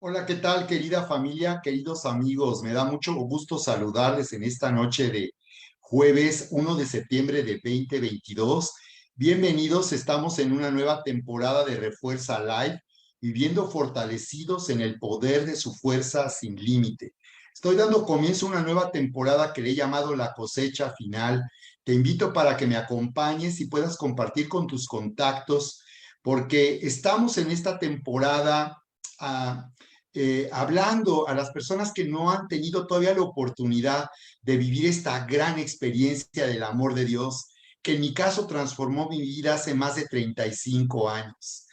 Hola, ¿qué tal, querida familia, queridos amigos? Me da mucho gusto saludarles en esta noche de jueves 1 de septiembre de 2022. Bienvenidos, estamos en una nueva temporada de Refuerza Live, viviendo fortalecidos en el poder de su fuerza sin límite. Estoy dando comienzo a una nueva temporada que le he llamado La Cosecha Final. Te invito para que me acompañes y puedas compartir con tus contactos, porque estamos en esta temporada hablando a las personas que no han tenido todavía la oportunidad de vivir esta gran experiencia del amor de Dios, que en mi caso transformó mi vida hace más de 35 años.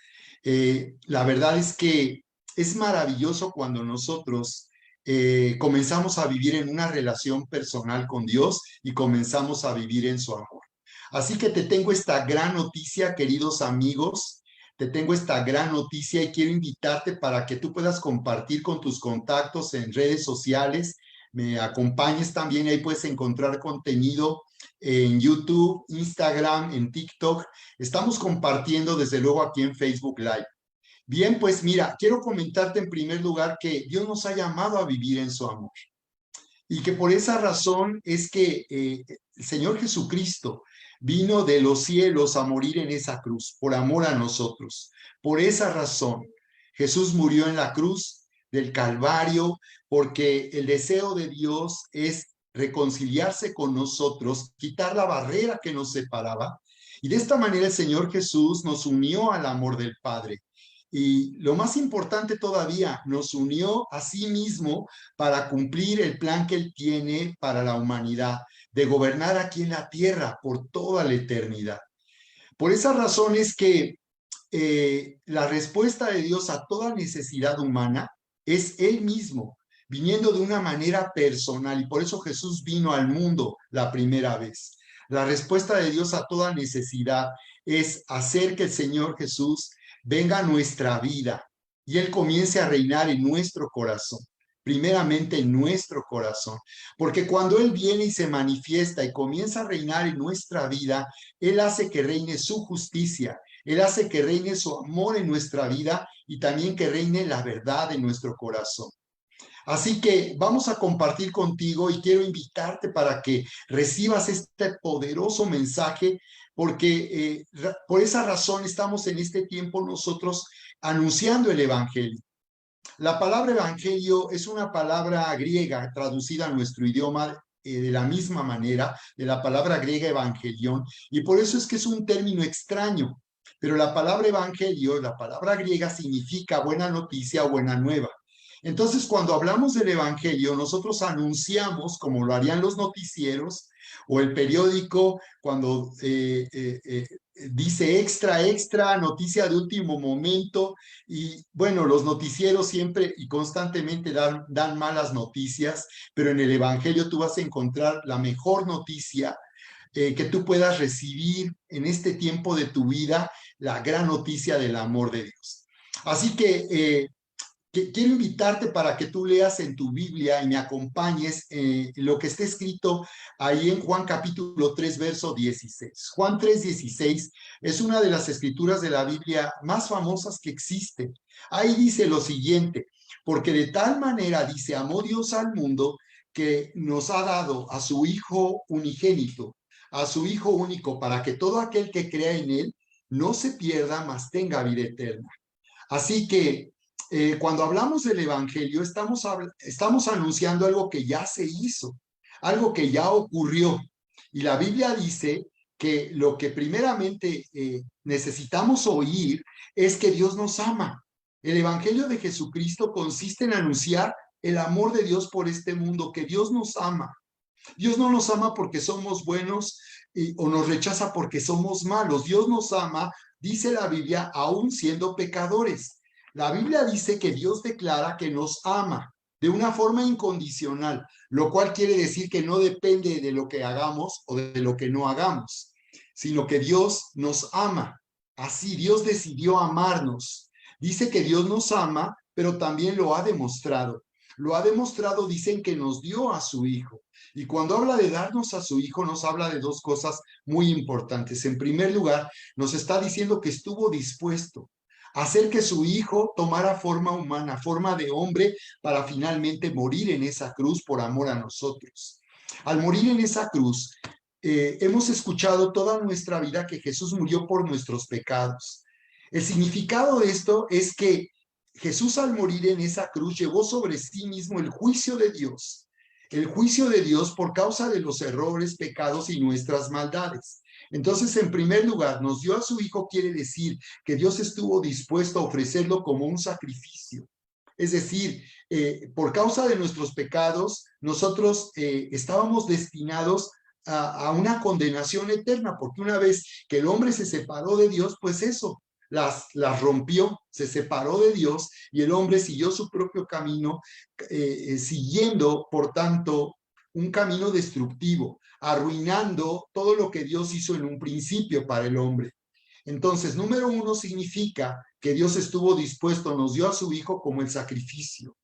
La verdad es que es maravilloso cuando nosotros comenzamos a vivir en una relación personal con Dios y comenzamos a vivir en su amor. Así que te tengo esta gran noticia, queridos amigos. Te tengo esta gran noticia y quiero invitarte para que tú puedas compartir con tus contactos en redes sociales. Me acompañes también, ahí puedes encontrar contenido en YouTube, Instagram, en TikTok. Estamos compartiendo desde luego aquí en Facebook Live. Bien, pues mira, quiero comentarte en primer lugar que Dios nos ha llamado a vivir en su amor y que por esa razón es que el Señor Jesucristo vino de los cielos a morir en esa cruz, por amor a nosotros. Por esa razón, Jesús murió en la cruz del Calvario, porque el deseo de Dios es reconciliarse con nosotros, quitar la barrera que nos separaba. Y de esta manera el Señor Jesús nos unió al amor del Padre. Y lo más importante todavía, nos unió a sí mismo para cumplir el plan que Él tiene para la humanidad, de gobernar aquí en la tierra por toda la eternidad. Por esa razón es que la respuesta de Dios a toda necesidad humana es Él mismo, viniendo de una manera personal, y por eso Jesús vino al mundo la primera vez. La respuesta de Dios a toda necesidad es hacer que el Señor Jesús venga a nuestra vida y Él comience a reinar en nuestro corazón, primeramente en nuestro corazón, porque cuando Él viene y se manifiesta y comienza a reinar en nuestra vida, Él hace que reine su justicia, Él hace que reine su amor en nuestra vida y también que reine la verdad en nuestro corazón. Así que vamos a compartir contigo y quiero invitarte para que recibas este poderoso mensaje, porque por esa razón estamos en este tiempo nosotros anunciando el Evangelio. La palabra evangelio es una palabra griega traducida a nuestro idioma de la misma manera, de la palabra griega evangelión, y por eso es que es un término extraño. Pero la palabra evangelio, la palabra griega, significa buena noticia o buena nueva. Entonces, cuando hablamos del evangelio, nosotros anunciamos, como lo harían los noticieros o el periódico, cuando dice extra, extra, noticia de último momento, y bueno, los noticieros siempre y constantemente dan malas noticias, pero en el Evangelio tú vas a encontrar la mejor noticia que tú puedas recibir en este tiempo de tu vida, la gran noticia del amor de Dios. Así que quiero invitarte para que tú leas en tu Biblia y me acompañes lo que está escrito ahí en Juan capítulo 3, verso 16. Juan 3, 16 es una de las escrituras de la Biblia más famosas que existen. Ahí dice lo siguiente: porque de tal manera, dice, amó Dios al mundo que nos ha dado a su Hijo unigénito, a su Hijo único, para que todo aquel que crea en Él no se pierda, mas tenga vida eterna. Así que cuando hablamos del Evangelio, estamos anunciando algo que ya se hizo, algo que ya ocurrió. Y la Biblia dice que lo que primeramente necesitamos oír es que Dios nos ama. El Evangelio de Jesucristo consiste en anunciar el amor de Dios por este mundo, que Dios nos ama. Dios no nos ama porque somos buenos o nos rechaza porque somos malos. Dios nos ama, dice la Biblia, aún siendo pecadores. La Biblia dice que Dios declara que nos ama de una forma incondicional, lo cual quiere decir que no depende de lo que hagamos o de lo que no hagamos, sino que Dios nos ama. Así, Dios decidió amarnos. Dice que Dios nos ama, pero también lo ha demostrado. Lo ha demostrado, dicen que nos dio a su Hijo. Y cuando habla de darnos a su Hijo, nos habla de dos cosas muy importantes. En primer lugar, nos está diciendo que estuvo dispuesto hacer que su hijo tomara forma humana, forma de hombre, para finalmente morir en esa cruz por amor a nosotros. Al morir en esa cruz, hemos escuchado toda nuestra vida que Jesús murió por nuestros pecados. El significado de esto es que Jesús, al morir en esa cruz, llevó sobre sí mismo el juicio de Dios por causa de los errores, pecados y nuestras maldades. Entonces, en primer lugar, nos dio a su Hijo, quiere decir que Dios estuvo dispuesto a ofrecerlo como un sacrificio. Es decir, por causa de nuestros pecados, nosotros estábamos destinados a una condenación eterna, porque una vez que el hombre se separó de Dios, pues eso, las rompió, se separó de Dios y el hombre siguió su propio camino, siguiendo, por tanto, un camino destructivo, arruinando todo lo que Dios hizo en un principio para el hombre. Entonces, número uno significa que Dios estuvo dispuesto, nos dio a su Hijo como el sacrificio,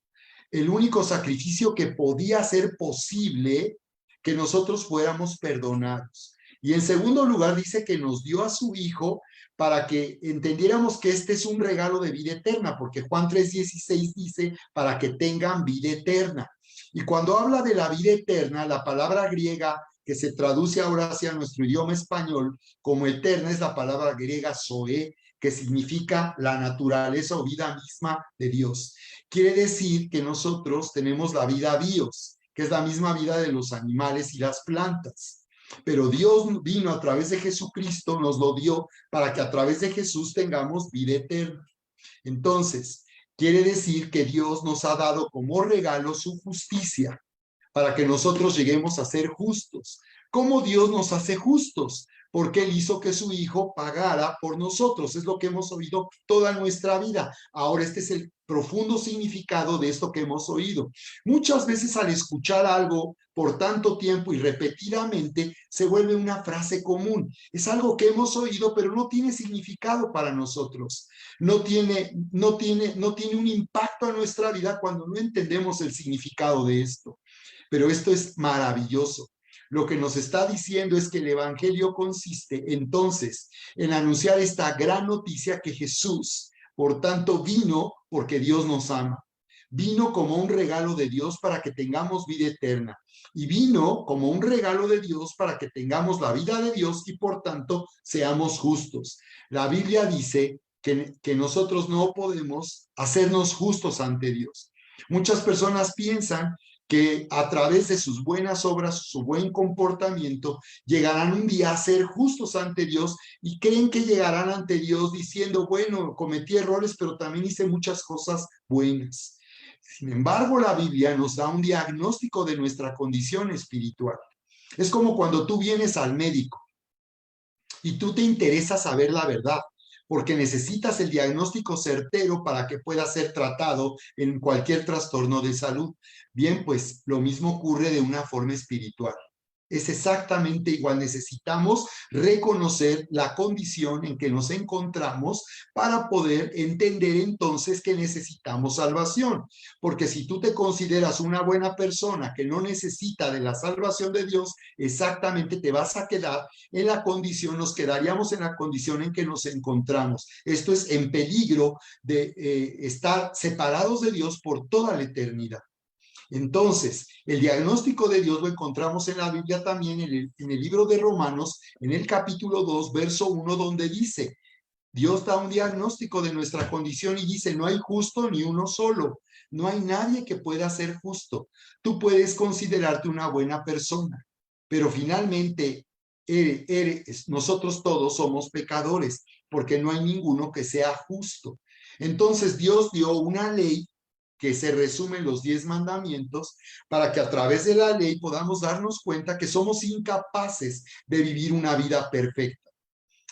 el único sacrificio que podía hacer posible que nosotros fuéramos perdonados. Y en segundo lugar dice que nos dio a su Hijo para que entendiéramos que este es un regalo de vida eterna, porque Juan 3:16 dice para que tengan vida eterna. Y cuando habla de la vida eterna, la palabra griega que se traduce ahora hacia nuestro idioma español como eterna es la palabra griega zoe, que significa la naturaleza o vida misma de Dios. Quiere decir que nosotros tenemos la vida bios, que es la misma vida de los animales y las plantas. Pero Dios vino a través de Jesucristo, nos lo dio para que a través de Jesús tengamos vida eterna. Entonces, quiere decir que Dios nos ha dado como regalo su justicia para que nosotros lleguemos a ser justos. ¿Cómo Dios nos hace justos? Porque Él hizo que su Hijo pagara por nosotros. Es lo que hemos oído toda nuestra vida. Ahora, este es el profundo significado de esto que hemos oído. Muchas veces al escuchar algo por tanto tiempo y repetidamente, se vuelve una frase común. Es algo que hemos oído, pero no tiene significado para nosotros. No tiene un impacto en nuestra vida cuando no entendemos el significado de esto. Pero esto es maravilloso. Lo que nos está diciendo es que el evangelio consiste entonces en anunciar esta gran noticia que Jesús, por tanto, vino porque Dios nos ama. Vino como un regalo de Dios para que tengamos vida eterna. Y vino como un regalo de Dios para que tengamos la vida de Dios y por tanto seamos justos. La Biblia dice que nosotros no podemos hacernos justos ante Dios. Muchas personas piensan que a través de sus buenas obras, su buen comportamiento, llegarán un día a ser justos ante Dios y creen que llegarán ante Dios diciendo, bueno, cometí errores, pero también hice muchas cosas buenas. Sin embargo, la Biblia nos da un diagnóstico de nuestra condición espiritual. Es como cuando tú vienes al médico y tú te interesa saber la verdad, porque necesitas el diagnóstico certero para que pueda ser tratado en cualquier trastorno de salud. Bien, pues lo mismo ocurre de una forma espiritual. Es exactamente igual. Necesitamos reconocer la condición en que nos encontramos para poder entender entonces que necesitamos salvación. Porque si tú te consideras una buena persona que no necesita de la salvación de Dios, exactamente te vas a quedar en la condición, nos quedaríamos en la condición en que nos encontramos. Esto es en peligro de estar separados de Dios por toda la eternidad. Entonces, el diagnóstico de Dios lo encontramos en la Biblia también, en el libro de Romanos, en el capítulo 2, verso 1, donde dice, Dios da un diagnóstico de nuestra condición y dice, no hay justo ni uno solo, no hay nadie que pueda ser justo. Tú puedes considerarte una buena persona, pero finalmente nosotros todos somos pecadores, porque no hay ninguno que sea justo. Entonces Dios dio una ley que se resume en los 10 mandamientos, para que a través de la ley podamos darnos cuenta que somos incapaces de vivir una vida perfecta.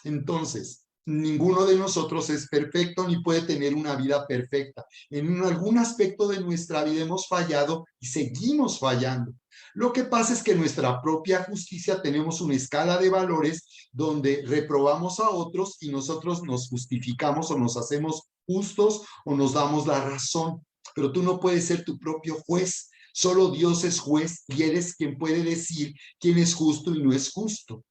Entonces, ninguno de nosotros es perfecto ni puede tener una vida perfecta. En algún aspecto de nuestra vida hemos fallado y seguimos fallando. Lo que pasa es que en nuestra propia justicia tenemos una escala de valores donde reprobamos a otros y nosotros nos justificamos o nos hacemos justos o nos damos la razón. Pero tú no puedes ser tu propio juez. Solo Dios es juez y Él es quien puede decir quién es justo y no es justo.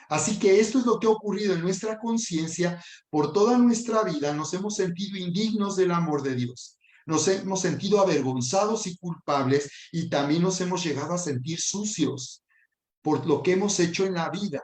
Así que esto es lo que ha ocurrido en nuestra conciencia por toda nuestra vida. Nos hemos sentido indignos del amor de Dios. Nos hemos sentido avergonzados y culpables y también nos hemos llegado a sentir sucios por lo que hemos hecho en la vida,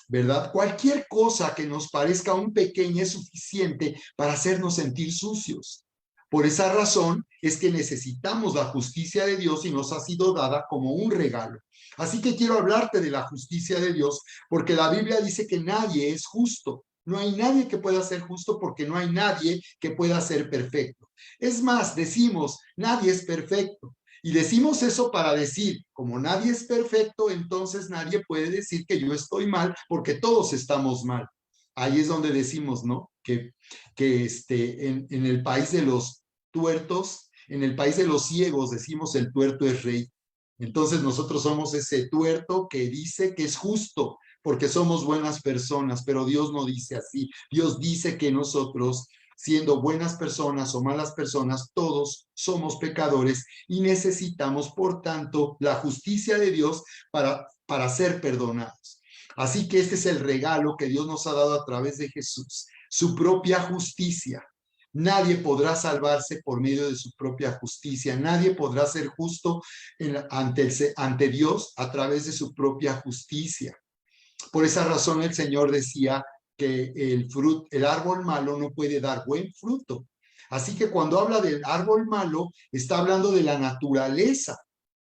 ¿verdad? Cualquier cosa que nos parezca un pequeño es suficiente para hacernos sentir sucios. Por esa razón es que necesitamos la justicia de Dios y nos ha sido dada como un regalo. Así que quiero hablarte de la justicia de Dios, porque la Biblia dice que nadie es justo. No hay nadie que pueda ser justo porque no hay nadie que pueda ser perfecto. Es más, decimos, nadie es perfecto. Y decimos eso para decir, como nadie es perfecto, entonces nadie puede decir que yo estoy mal porque todos estamos mal. Ahí es donde decimos, ¿no? En el país de los tuertos, en el país de los ciegos, decimos el tuerto es rey. Entonces nosotros somos ese tuerto que dice que es justo porque somos buenas personas, pero Dios no dice así. Dios dice que nosotros, siendo buenas personas o malas personas, todos somos pecadores y necesitamos, por tanto, la justicia de Dios para ser perdonados. Así que este es el regalo que Dios nos ha dado a través de Jesús, su propia justicia. Nadie podrá salvarse por medio de su propia justicia. Nadie podrá ser justo ante Dios a través de su propia justicia. Por esa razón el Señor decía que el árbol malo no puede dar buen fruto. Así que cuando habla del árbol malo, está hablando de la naturaleza.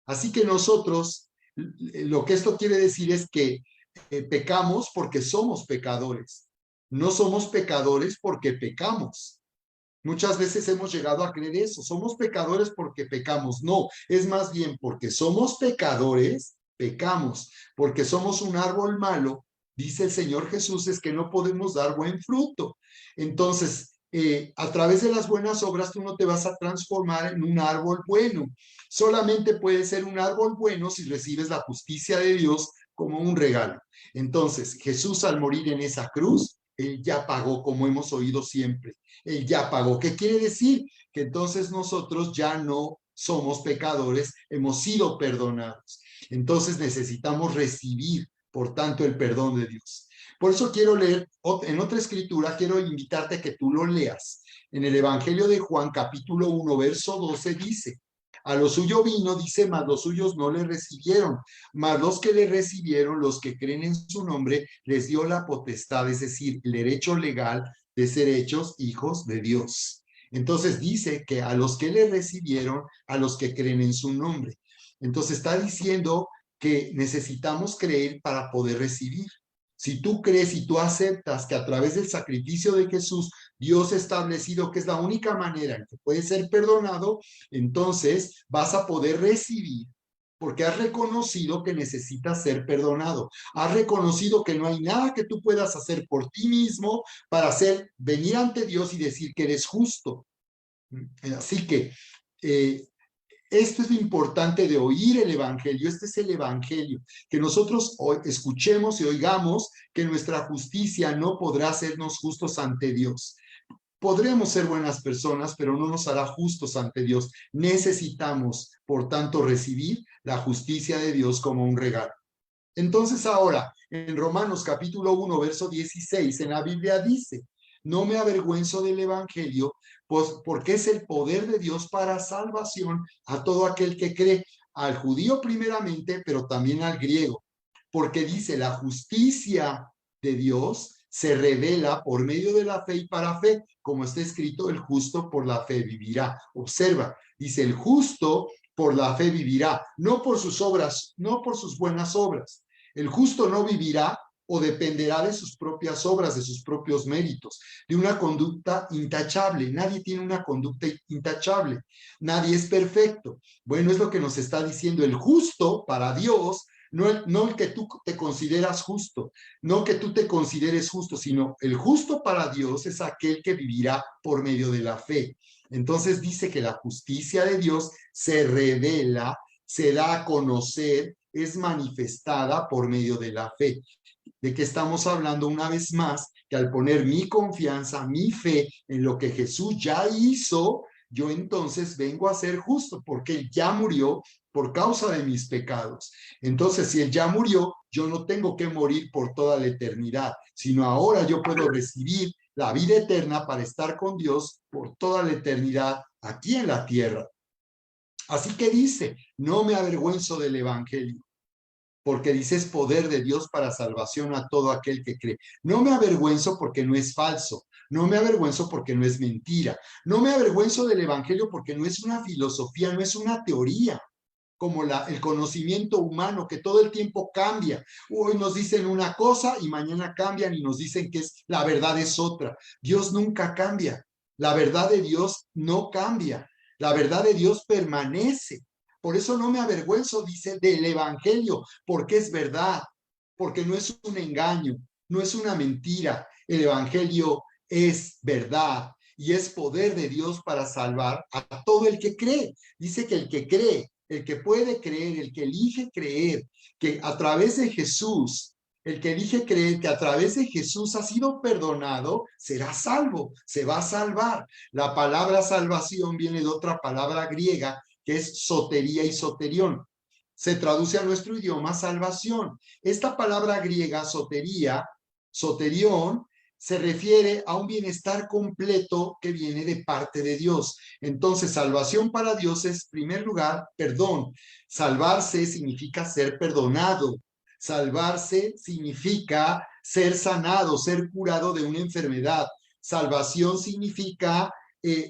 Así que nosotros, lo que esto quiere decir es que pecamos porque somos pecadores. No somos pecadores porque pecamos. Muchas veces hemos llegado a creer eso. Somos pecadores porque pecamos. No, es más bien porque somos pecadores, pecamos. Porque somos un árbol malo, dice el Señor Jesús, es que no podemos dar buen fruto. Entonces, a través de las buenas obras, tú no te vas a transformar en un árbol bueno. Solamente puedes ser un árbol bueno si recibes la justicia de Dios como un regalo. Entonces, Jesús al morir en esa cruz, él ya pagó, como hemos oído siempre. Él ya pagó. ¿Qué quiere decir? Que entonces nosotros ya no somos pecadores, hemos sido perdonados. Entonces necesitamos recibir, por tanto, el perdón de Dios. Por eso quiero leer en otra escritura, quiero invitarte a que tú lo leas. En el Evangelio de Juan, capítulo 1, verso 12, dice, a lo suyo vino, dice, mas los suyos no le recibieron, mas los que le recibieron, los que creen en su nombre, les dio la potestad, es decir, el derecho legal de ser hechos hijos de Dios. Entonces dice que a los que le recibieron, a los que creen en su nombre. Entonces está diciendo que necesitamos creer para poder recibir. Si tú crees y tú aceptas que a través del sacrificio de Jesús Dios ha establecido que es la única manera en que puedes ser perdonado, entonces vas a poder recibir porque has reconocido que necesitas ser perdonado. Has reconocido que no hay nada que tú puedas hacer por ti mismo para venir ante Dios y decir que eres justo. Así que esto es lo importante de oír el Evangelio. Este es el Evangelio, que nosotros escuchemos y oigamos que nuestra justicia no podrá hacernos justos ante Dios. Podremos ser buenas personas, pero no nos hará justos ante Dios. Necesitamos, por tanto, recibir la justicia de Dios como un regalo. Entonces ahora, en Romanos capítulo 1, verso 16, en la Biblia dice, no me avergüenzo del Evangelio, pues porque es el poder de Dios para salvación a todo aquel que cree, al judío primeramente, pero también al griego, porque dice, la justicia de Dios se revela por medio de la fe y para fe, como está escrito, el justo por la fe vivirá. Observa, dice, el justo por la fe vivirá, no por sus obras, no por sus buenas obras. El justo no vivirá o dependerá de sus propias obras, de sus propios méritos, de una conducta intachable. Nadie tiene una conducta intachable, nadie es perfecto. Bueno, es lo que nos está diciendo el justo para Dios, no el que tú te consideras justo, no que tú te consideres justo, sino el justo para Dios es aquel que vivirá por medio de la fe. Entonces dice que la justicia de Dios se revela, se da a conocer, es manifestada por medio de la fe. ¿De qué estamos hablando una vez más? Que al poner mi confianza, mi fe en lo que Jesús ya hizo, yo entonces vengo a ser justo porque Él ya murió por causa de mis pecados. Entonces, si Él ya murió, yo no tengo que morir por toda la eternidad, sino ahora yo puedo recibir la vida eterna para estar con Dios por toda la eternidad aquí en la tierra. Así que dice, no me avergüenzo del Evangelio, porque dice es poder de Dios para salvación a todo aquel que cree. No me avergüenzo porque no es falso, no me avergüenzo porque no es mentira, no me avergüenzo del Evangelio porque no es una filosofía, no es una teoría, como el conocimiento humano que todo el tiempo cambia. Hoy nos dicen una cosa y mañana cambian y nos dicen que la verdad es otra. Dios nunca cambia. La verdad de Dios no cambia. La verdad de Dios permanece. Por eso no me avergüenzo, dice, del Evangelio, porque es verdad, porque no es un engaño, no es una mentira. El Evangelio es verdad y es poder de Dios para salvar a todo el que cree. Dice que el que cree, el que puede creer, el que elige creer, que a través de Jesús, el que elige creer que a través de Jesús ha sido perdonado, será salvo, se va a salvar. La palabra salvación viene de otra palabra griega que es sotería y soterión. Se traduce a nuestro idioma salvación. Esta palabra griega, sotería, soterión, se refiere a un bienestar completo que viene de parte de Dios. Entonces, salvación para Dios es, en primer lugar, perdón. Salvarse significa ser perdonado. Salvarse significa ser sanado, ser curado de una enfermedad. Salvación significa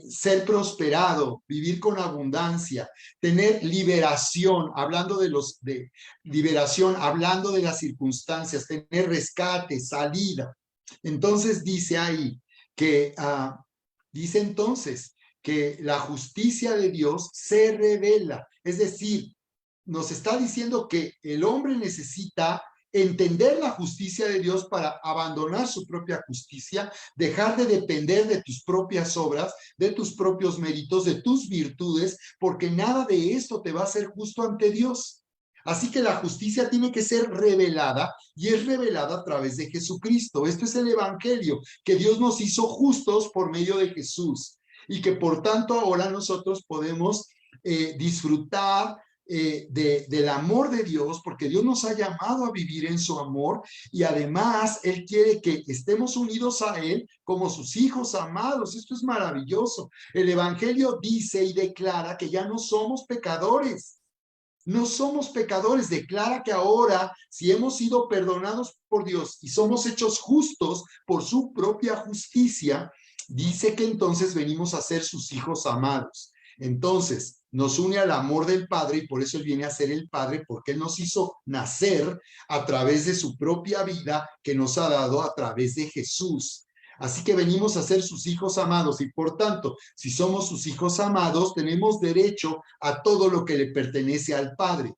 ser prosperado, vivir con abundancia, tener liberación, hablando de liberación, hablando de las circunstancias, tener rescate, salida. Entonces dice ahí que, dice entonces que la justicia de Dios se revela, es decir, nos está diciendo que el hombre necesita entender la justicia de Dios para abandonar su propia justicia, dejar de depender de tus propias obras, de tus propios méritos, de tus virtudes, porque nada de esto te va a hacer justo ante Dios. Así que la justicia tiene que ser revelada y es revelada a través de Jesucristo. Esto es el Evangelio, que Dios nos hizo justos por medio de Jesús y que por tanto ahora nosotros podemos disfrutar del amor de Dios, porque Dios nos ha llamado a vivir en su amor y además Él quiere que estemos unidos a Él como sus hijos amados. Esto es maravilloso. El Evangelio dice y declara que ya no somos pecadores. No somos pecadores, declara que ahora, si hemos sido perdonados por Dios y somos hechos justos por su propia justicia, dice que entonces venimos a ser sus hijos amados. Entonces, nos une al amor del Padre y por eso Él viene a ser el Padre, porque Él nos hizo nacer a través de su propia vida que nos ha dado a través de Jesús. Así que venimos a ser sus hijos amados y por tanto, si somos sus hijos amados, tenemos derecho a todo lo que le pertenece al Padre.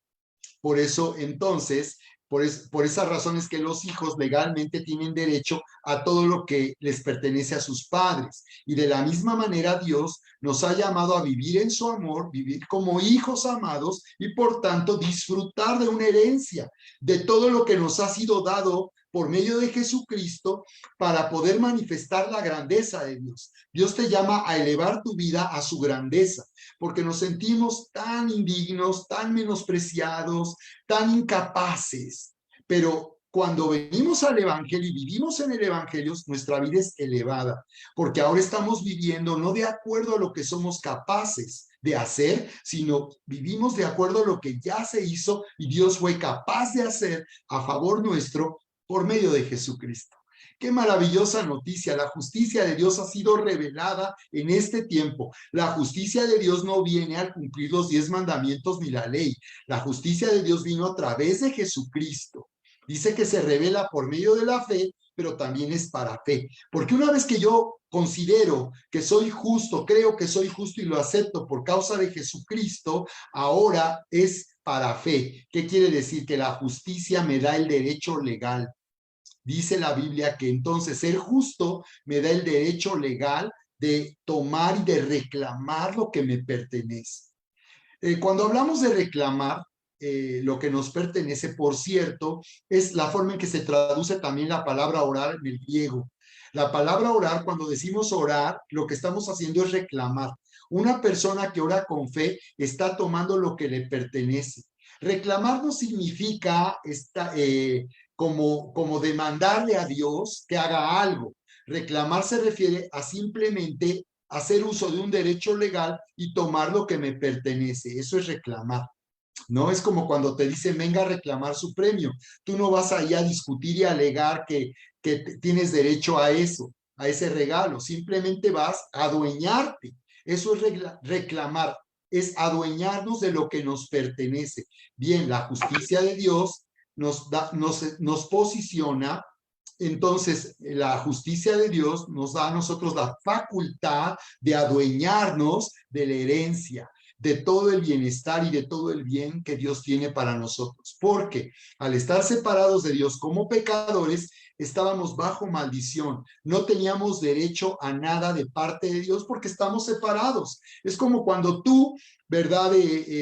Por eso, entonces, por esas razones que los hijos legalmente tienen derecho a todo lo que les pertenece a sus padres. Y de la misma manera Dios nos ha llamado a vivir en su amor, vivir como hijos amados y por tanto disfrutar de una herencia, de todo lo que nos ha sido dado por medio de Jesucristo para poder manifestar la grandeza de Dios. Dios te llama a elevar tu vida a su grandeza, porque nos sentimos tan indignos, tan menospreciados, tan incapaces. Pero cuando venimos al Evangelio y vivimos en el Evangelio, nuestra vida es elevada, porque ahora estamos viviendo no de acuerdo a lo que somos capaces de hacer, sino vivimos de acuerdo a lo que ya se hizo y Dios fue capaz de hacer a favor nuestro por medio de Jesucristo. Qué maravillosa noticia. La justicia de Dios ha sido revelada en este tiempo. La justicia de Dios no viene al cumplir los 10 mandamientos ni la ley. La justicia de Dios vino a través de Jesucristo. Dice que se revela por medio de la fe, pero también es para fe. Porque una vez que yo considero que soy justo, creo que soy justo y lo acepto por causa de Jesucristo, ahora es para fe. ¿Qué quiere decir? Que la justicia me da el derecho legal. Dice la Biblia que entonces ser justo me da el derecho legal de tomar y de reclamar lo que me pertenece. Cuando hablamos de reclamar lo que nos pertenece, por cierto, es la forma en que se traduce también la palabra orar en el griego. La palabra orar, cuando decimos orar, lo que estamos haciendo es reclamar. Una persona que ora con fe está tomando lo que le pertenece. Reclamar no significa como demandarle a Dios que haga algo. Reclamar se refiere a simplemente hacer uso de un derecho legal y tomar lo que me pertenece. Eso es reclamar. No es como cuando te dicen venga a reclamar su premio. Tú no vas ahí a discutir y alegar que tienes derecho a eso, a ese regalo. Simplemente vas a adueñarte. Eso es reclamar, es adueñarnos de lo que nos pertenece. Bien, la justicia de Dios nos posiciona. Entonces, la justicia de Dios nos da a nosotros la facultad de adueñarnos de la herencia, de todo el bienestar y de todo el bien que Dios tiene para nosotros. Porque al estar separados de Dios como pecadores, estábamos bajo maldición. No teníamos derecho a nada de parte de Dios porque estamos separados. Es como cuando tú, ¿verdad?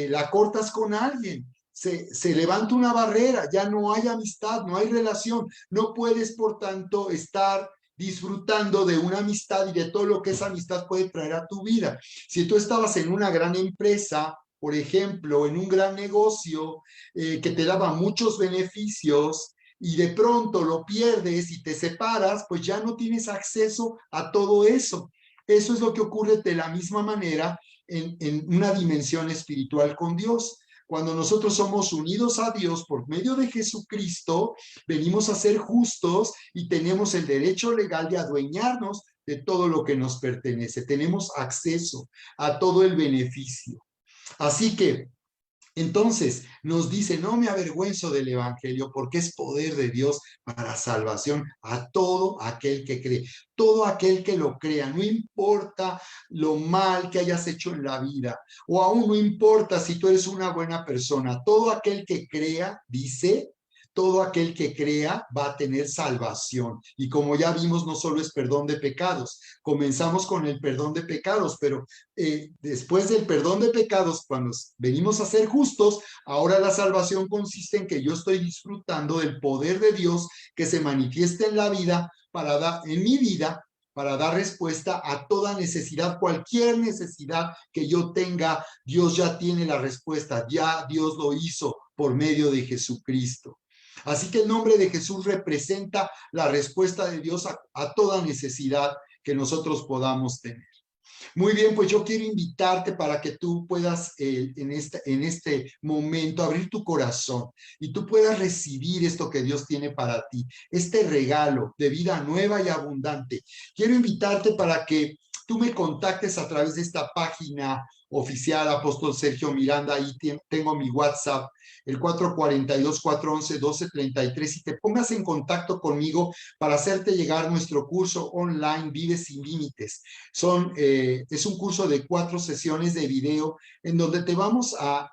La cortas con alguien. Se levanta una barrera, ya no hay amistad, no hay relación. No puedes, por tanto, estar disfrutando de una amistad y de todo lo que esa amistad puede traer a tu vida. Si tú estabas en una gran empresa, por ejemplo, en un gran negocio que te daba muchos beneficios y de pronto lo pierdes y te separas, pues ya no tienes acceso a todo eso. Eso es lo que ocurre de la misma manera en una dimensión espiritual con Dios. Cuando nosotros somos unidos a Dios por medio de Jesucristo, venimos a ser justos y tenemos el derecho legal de adueñarnos de todo lo que nos pertenece. Tenemos acceso a todo el beneficio. Así que, entonces, nos dice, no me avergüenzo del Evangelio porque es poder de Dios para salvación a todo aquel que cree, todo aquel que lo crea, no importa lo mal que hayas hecho en la vida, o aún no importa si tú eres una buena persona, todo aquel que crea, dice, todo aquel que crea va a tener salvación. Y como ya vimos, no solo es perdón de pecados, comenzamos con el perdón de pecados, pero después del perdón de pecados, cuando venimos a ser justos, ahora la salvación consiste en que yo estoy disfrutando del poder de Dios que se manifiesta en la vida, en mi vida, para dar respuesta a toda necesidad, cualquier necesidad que yo tenga, Dios ya tiene la respuesta, ya Dios lo hizo por medio de Jesucristo. Así que el nombre de Jesús representa la respuesta de Dios a toda necesidad que nosotros podamos tener. Muy bien, pues yo quiero invitarte para que tú puedas en este momento abrir tu corazón y tú puedas recibir esto que Dios tiene para ti, este regalo de vida nueva y abundante. Quiero invitarte para que tú me contactes a través de esta página oficial Apóstol Sergio Miranda. Ahí tengo mi WhatsApp, el 442-411-1233, y te pongas en contacto conmigo para hacerte llegar nuestro curso online Vive sin Límites. Es un curso de 4 sesiones de video en donde te vamos a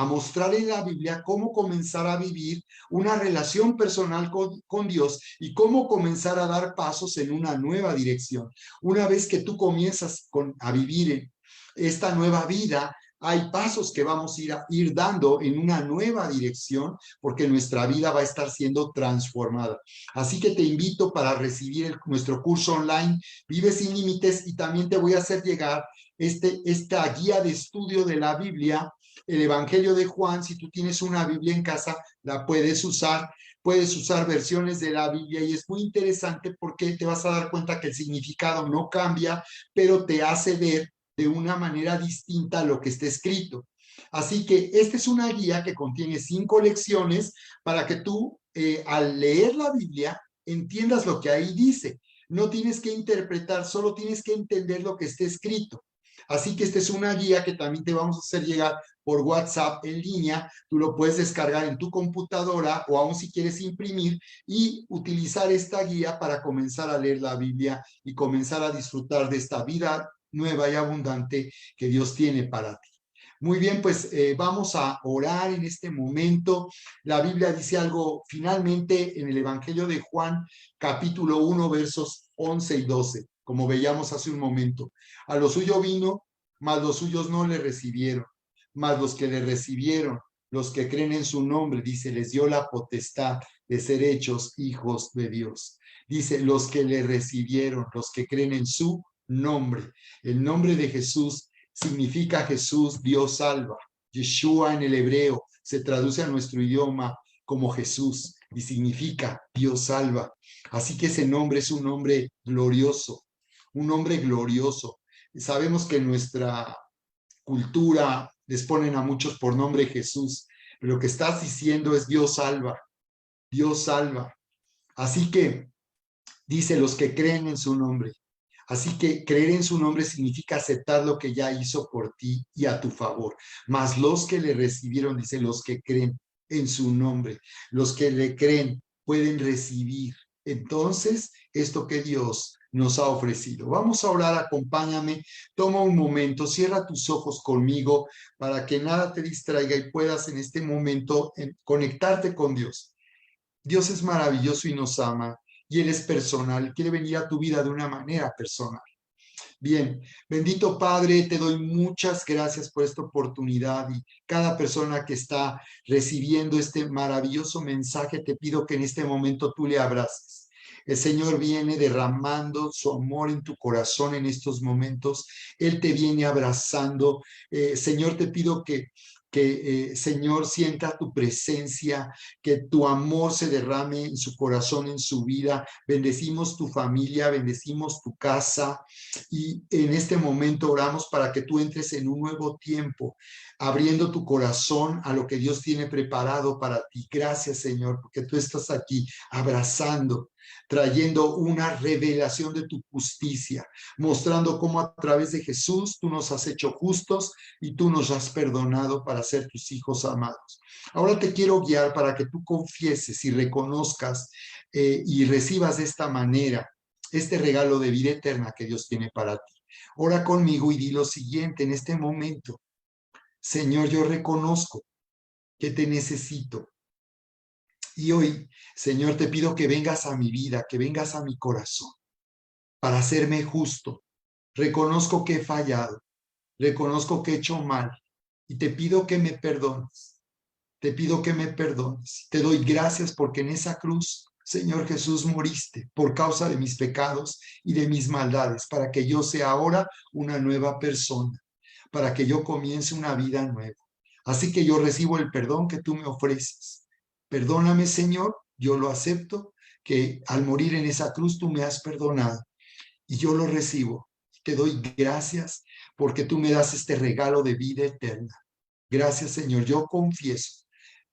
mostrar en la Biblia cómo comenzar a vivir una relación personal con Dios y cómo comenzar a dar pasos en una nueva dirección. Una vez que tú comienzas a vivir esta nueva vida, hay pasos que vamos a ir dando en una nueva dirección porque nuestra vida va a estar siendo transformada. Así que te invito para recibir nuestro curso online Vive sin Límites, y también te voy a hacer llegar esta guía de estudio de la Biblia, el Evangelio de Juan. Si tú tienes una Biblia en casa, la puedes usar. Puedes usar versiones de la Biblia y es muy interesante porque te vas a dar cuenta que el significado no cambia, pero te hace ver de una manera distinta a lo que está escrito. Así que esta es una guía que contiene 5 lecciones para que tú, al leer la Biblia, entiendas lo que ahí dice. No tienes que interpretar, solo tienes que entender lo que está escrito. Así que esta es una guía que también te vamos a hacer llegar por WhatsApp en línea. Tú lo puedes descargar en tu computadora o aún si quieres imprimir y utilizar esta guía para comenzar a leer la Biblia y comenzar a disfrutar de esta vida nueva y abundante que Dios tiene para ti. Muy bien, pues vamos a orar en este momento. La Biblia dice algo finalmente en el Evangelio de Juan, capítulo 1, versos 11 y 12, como veíamos hace un momento. A lo suyo vino, mas los suyos no le recibieron, mas los que le recibieron, los que creen en su nombre, dice, les dio la potestad de ser hechos hijos de Dios. Dice, los que le recibieron, los que creen en su nombre. El nombre de Jesús significa Jesús, Dios salva. Yeshua en el hebreo se traduce a nuestro idioma como Jesús y significa Dios salva. Así que ese nombre es un nombre glorioso, un nombre glorioso. Sabemos que en nuestra cultura les ponen a muchos por nombre Jesús, pero lo que estás diciendo es Dios salva, Dios salva. Así que dice los que creen en su nombre. Así que creer en su nombre significa aceptar lo que ya hizo por ti y a tu favor. Mas los que le recibieron, dice, los que creen en su nombre, los que le creen pueden recibir entonces esto que Dios nos ha ofrecido. Vamos a orar, acompáñame, toma un momento, cierra tus ojos conmigo para que nada te distraiga y puedas en este momento conectarte con Dios. Dios es maravilloso y nos ama. Y Él es personal, quiere venir a tu vida de una manera personal. Bien, bendito Padre, te doy muchas gracias por esta oportunidad y cada persona que está recibiendo este maravilloso mensaje, te pido que en este momento tú le abraces. El Señor viene derramando su amor en tu corazón en estos momentos. Él te viene abrazando. Señor, te pido que Señor, sienta tu presencia, que tu amor se derrame en su corazón, en su vida. Bendecimos tu familia, bendecimos tu casa y en este momento oramos para que tú entres en un nuevo tiempo, abriendo tu corazón a lo que Dios tiene preparado para ti. Gracias, Señor, porque tú estás aquí abrazando, trayendo una revelación de tu justicia, mostrando cómo a través de Jesús tú nos has hecho justos y tú nos has perdonado para ser tus hijos amados. Ahora te quiero guiar para que tú confieses y reconozcas y recibas de esta manera este regalo de vida eterna que Dios tiene para ti. Ora conmigo y di lo siguiente en este momento. Señor, yo reconozco que te necesito. Y hoy, Señor, te pido que vengas a mi vida, que vengas a mi corazón para hacerme justo. Reconozco que he fallado, reconozco que he hecho mal y te pido que me perdones. Te pido que me perdones. Te doy gracias porque en esa cruz, Señor Jesús, moriste por causa de mis pecados y de mis maldades, para que yo sea ahora una nueva persona, para que yo comience una vida nueva. Así que yo recibo el perdón que tú me ofreces. Perdóname, Señor, yo lo acepto, que al morir en esa cruz tú me has perdonado y yo lo recibo. Te doy gracias porque tú me das este regalo de vida eterna. Gracias, Señor. Yo confieso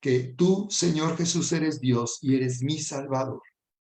que tú, Señor Jesús, eres Dios y eres mi Salvador.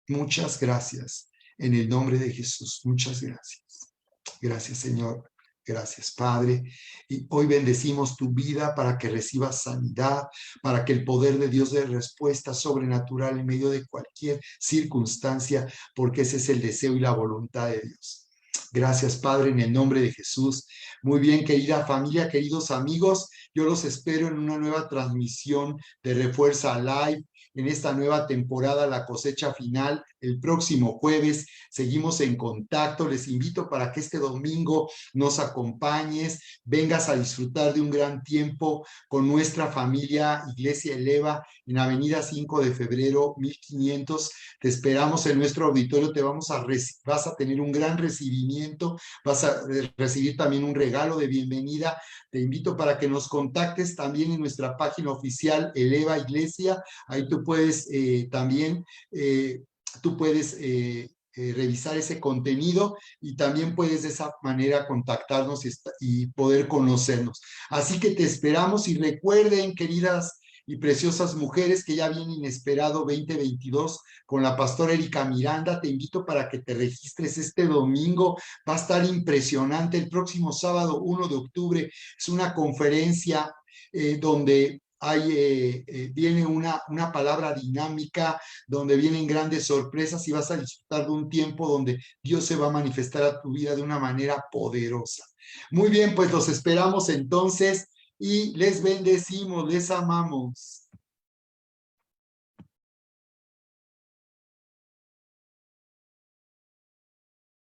Muchas gracias. En el nombre de Jesús, muchas gracias. Gracias, Señor. Gracias, Padre. Y hoy bendecimos tu vida para que recibas sanidad, para que el poder de Dios dé respuesta sobrenatural en medio de cualquier circunstancia, porque ese es el deseo y la voluntad de Dios. Gracias, Padre, en el nombre de Jesús. Muy bien, querida familia, queridos amigos, yo los espero en una nueva transmisión de Refuerza Live, en esta nueva temporada, la cosecha final, el próximo jueves. Seguimos en contacto. Les invito para que este domingo nos acompañes, vengas a disfrutar de un gran tiempo con nuestra familia Iglesia Eleva en Avenida 5 de Febrero, 1500. Te esperamos en nuestro auditorio, vas a tener un gran recibimiento, vas a recibir también un regalo de bienvenida. Te invito para que nos contactes también en nuestra página oficial Eleva Iglesia. Ahí tú puedes también, revisar ese contenido y también puedes de esa manera contactarnos y poder conocernos. Así que te esperamos y recuerden, queridas y preciosas mujeres, que ya viene Inesperado 2022 con la pastora Erika Miranda. Te invito para que te registres este domingo. Va a estar impresionante. El próximo sábado 1 de octubre es una conferencia donde viene una palabra dinámica, donde vienen grandes sorpresas y vas a disfrutar de un tiempo donde Dios se va a manifestar a tu vida de una manera poderosa. Muy bien, pues los esperamos entonces y les bendecimos, les amamos.